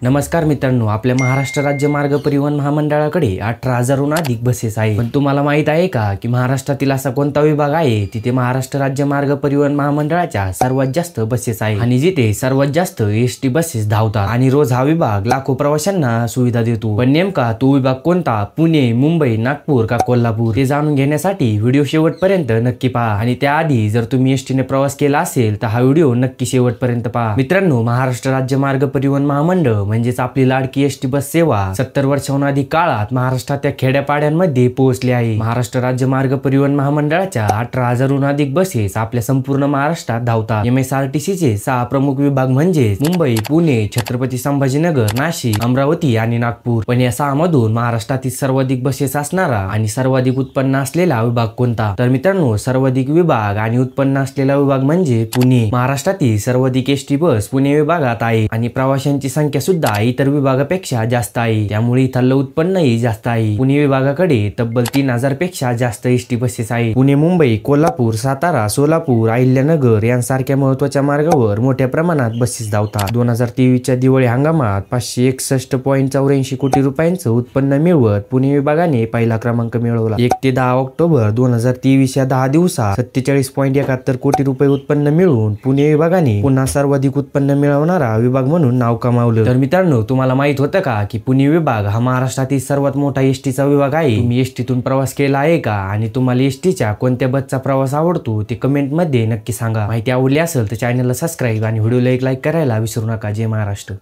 नमस्कार मित्रांनो, आपल्या महाराष्ट्र राज्य मार्ग परिवहन महामंडळाकडे 18,000हून अधिक बसेस आहेत। पण तुम्हाला माहित आहे का की महाराष्ट्रातील असा कोणता विभाग आहे तिथे महाराष्ट्र राज्य मार्ग परिवहन महामंडळाच्या सर्वात जास्त बसेस आहेत आणि जिथे सर्वात जास्त एसटी बसेस धावतात आणि रोज हा विभाग लाखो प्रवाशांना सुविधा देतो। पण नेमका तो विभाग कोणता? पुणे, मुंबई, नागपूर का कोल्हापूर? ते जाणून घेण्यासाठी व्हिडिओ शेवटपर्यंत नक्की पहा आणि त्याआधी जर तुम्ही एसटीने प्रवास केला असेल तर हा व्हिडिओ नक्की शेवटपर्यंत पहा। मित्रांनो, महाराष्ट्र राज्य मार्ग परिवहन महामंडळ म्हणजेच आपली लाडकी एसटी बस सेवा 70 वर्षांहून अधिक काळात महाराष्ट्राच्या खेड्यापाड्यांमध्ये पोहोचली आहे। महाराष्ट्र राज्य मार्ग परिवहन महामंडळाच्या 18,000हून अधिक बसेस आपल्या संपूर्ण महाराष्ट्रात धावतात। MSRTCचे 6 प्रमुख विभाग म्हणजे मुंबई, पुणे, छत्रपती संभाजीनगर, नाशिक, अमरावती आणि नागपूर। पण या 6 मधून महाराष्ट्रातील सर्वाधिक बसेस असणारा आणि सर्वाधिक उत्पन्न असलेला विभाग कोणता? तर मित्रांनो, सर्वाधिक विभाग आणि उत्पन्न असलेला विभाग म्हणजे पुणे। महाराष्ट्रातील सर्वाधिक एसटी बस पुणे विभागात आहे आणि प्रवाशांची संख्या सुद्धा इतर विभागापेक्षा जास्त आहे, त्यामुळे इथलं उत्पन्नही जास्त आहे। पुणे विभागाकडे तब्बल 3,000 पेक्षा जास्त एसटी बसेस आहेत। पुणे, मुंबई, कोल्हापूर, सातारा, सोलापूर, अहिल्यानगर यांसारख्या महत्त्वाच्या मार्गावर मोठ्या प्रमाणात बसेस धावतात। 2023च्या दिवाळी हंगामात 561.84 कोटी रुपयांचं उत्पन्न मिळवत पुणे विभागाने पहिला क्रमांक मिळवला। 1 ते 10 ऑक्टोबर 2023 या 10 दिवसात 47.71 कोटी रुपये उत्पन्न मिळवून पुणे विभागाने पुन्हा सर्वाधिक उत्पन्न मिळवणारा विभाग म्हणून नाव कमावलं। तर मित्रांनो, तुम्हाला माहित होतं का की पुणे विभाग हा महाराष्ट्रातील सर्वात मोठा एसटीचा विभाग आहे? तुम्ही एसटीतून प्रवास केला आहे का आणि तुम्हाला एसटीच्या कोणत्या बसचा प्रवास आवडतो ते कमेंट मध्ये नक्की सांगा। माहिती आवडली असेल तर चॅनलला सबस्क्राईब आणि व्हिडिओला एक लाईक करायला विसरू नका। जय महाराष्ट्र।